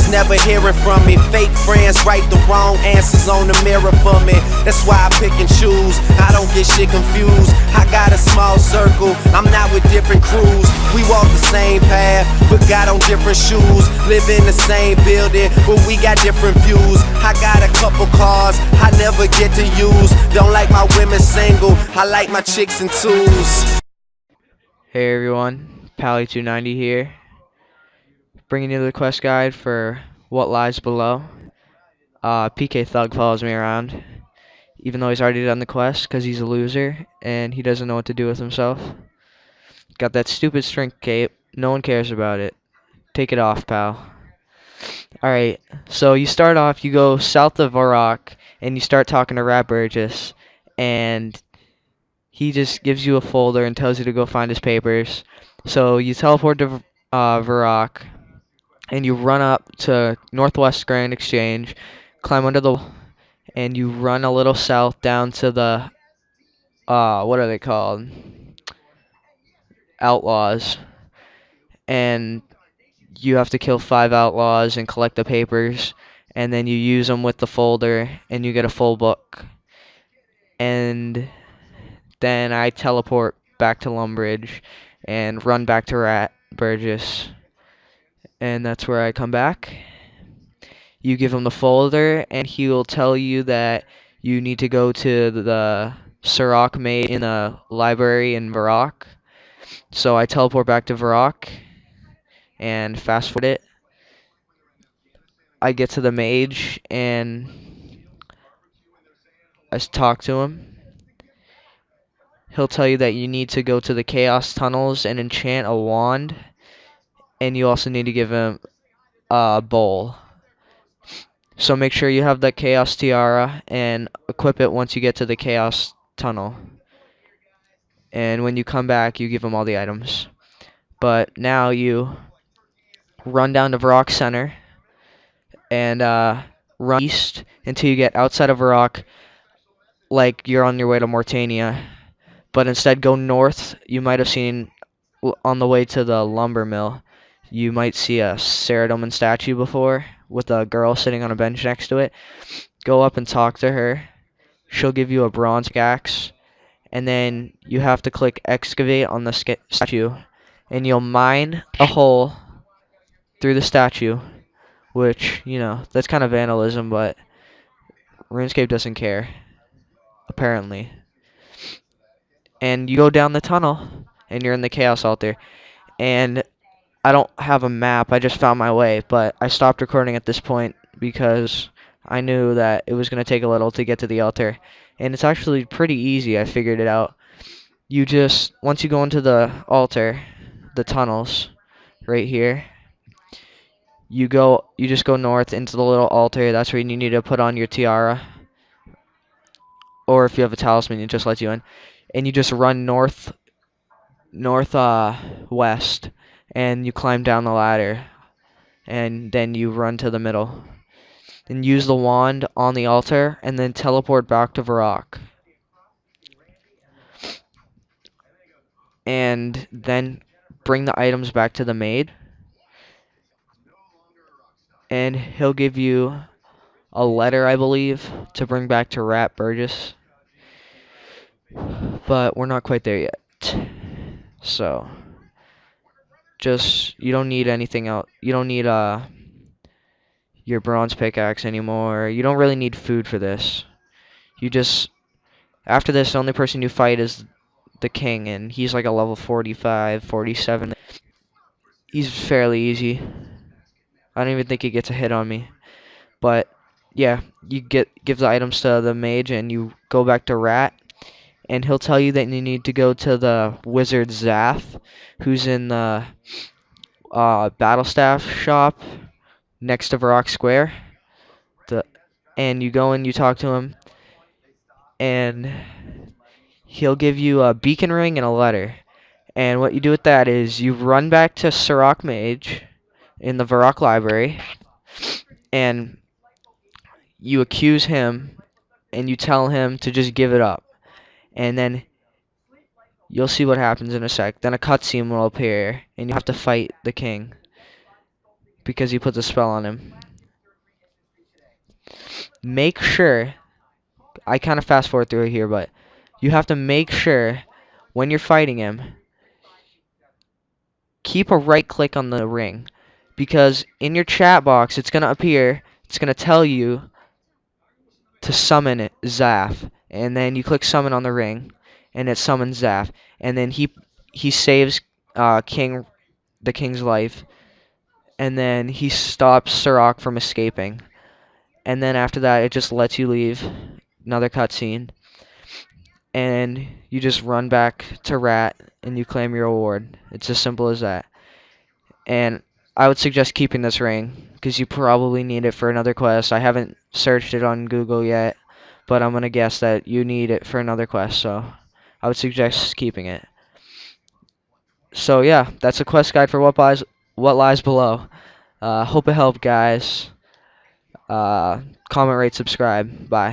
just never hearing from me. Fake friends write the wrong answers on the mirror for me. That's why I pick and choose, I don't get shit confused. I got a small circle, I'm not with different crews. We walk the same path, but got on different shoes. Live in the same building, but we got different views. I got a couple cars I never get to use. Don't like my women single, I like my chicks in twos. Hey everyone, Pally290 here, bringing you the quest guide for What Lies Below. PK Thug follows me around, even though he's already done the quest, because he's a loser and he doesn't know what to do with himself. Got that stupid string cape, no one cares about it. Take it off, pal. Alright, so you start off, you go south of Varrock, and you start talking to Rat Burgess, and he just gives you a folder and tells you to go find his papers. So you teleport to Varrock, and you run up to Northwest Grand Exchange, climb under the wall, and you run a little south down to the what are they called? Outlaws. And you have to kill 5 outlaws and collect the papers, and then you use them with the folder, and you get a full book. And then I teleport back to Lumbridge and run back to Rat Burgess, and that's where I come back. You give him the folder, and he will tell you that you need to go to the Sirach Maid in the library in Varrock. So I teleport back to Varrock, and fast forward it. I get to the mage, and I talk to him. He'll tell you that you need to go to the Chaos Tunnels and enchant a wand, and you also need to give him a bowl. So make sure you have the Chaos Tiara and equip it once you get to the Chaos Tunnel. And when you come back, you give him all the items. But now you run down to Varrock Center and run east until you get outside of Varrock, like you're on your way to Mortania. But instead go north. You might have seen on the way to the lumber mill, you might see a Saradomin statue before with a girl sitting on a bench next to it. Go up and talk to her. She'll give you a bronze axe, and then you have to click excavate on the statue, and you'll mine a hole through the statue, which, you know, that's kind of vandalism, but RuneScape doesn't care, apparently. And you go down the tunnel, and you're in the Chaos Altar. And I don't have a map, I just found my way, but I stopped recording at this point because I knew that it was going to take a little to get to the altar. And it's actually pretty easy, I figured it out. You just, once you go into the altar, the tunnels, right here, you just go north into the little altar. That's where you need to put on your tiara. Or if you have a talisman, it just lets you in. And you just run west, and you climb down the ladder, and then you run to the middle. Then use the wand on the altar, and then teleport back to Varrock. And then bring the items back to the maid, and he'll give you a letter, I believe, to bring back to Rat Burgess. But we're not quite there yet. So, you don't need anything else. You don't need your bronze pickaxe anymore. You don't really need food for this. You just, after this, the only person you fight is the king, and he's like a level 45, 47. He's fairly easy. I don't even think he gets a hit on me. But yeah, you give the items to the mage, and you go back to Rat, and he'll tell you that you need to go to the wizard Zath, who's in the battle staff shop next to Varrock Square. And you go and you talk to him, and he'll give you a beacon ring and a letter. And what you do with that is you run back to Sirach Mage in the Varrock Library, and you accuse him, and you tell him to just give it up. And then you'll see what happens in a sec. Then a cutscene will appear, and you have to fight the king. because you put the spell on him. Make sure, I kind of fast forward through it here, but you have to make sure when you're fighting him, keep a right click on the ring, because in your chat box it's gonna appear, it's gonna tell you to summon Zaf, and then you click summon on the ring, and it summons Zaf, and then he saves the king's life, and then he stops Sirach from escaping, and then after that it just lets you leave. Another cutscene, and you just run back to Rat and you claim your reward. It's as simple as that. And I would suggest keeping this ring because you probably need it for another quest. I haven't searched it on Google yet, but I'm gonna guess that you need it for another quest, so I would suggest keeping it. So yeah, that's a quest guide for what lies below. Hope it helped, guys. Comment, rate, subscribe. Bye.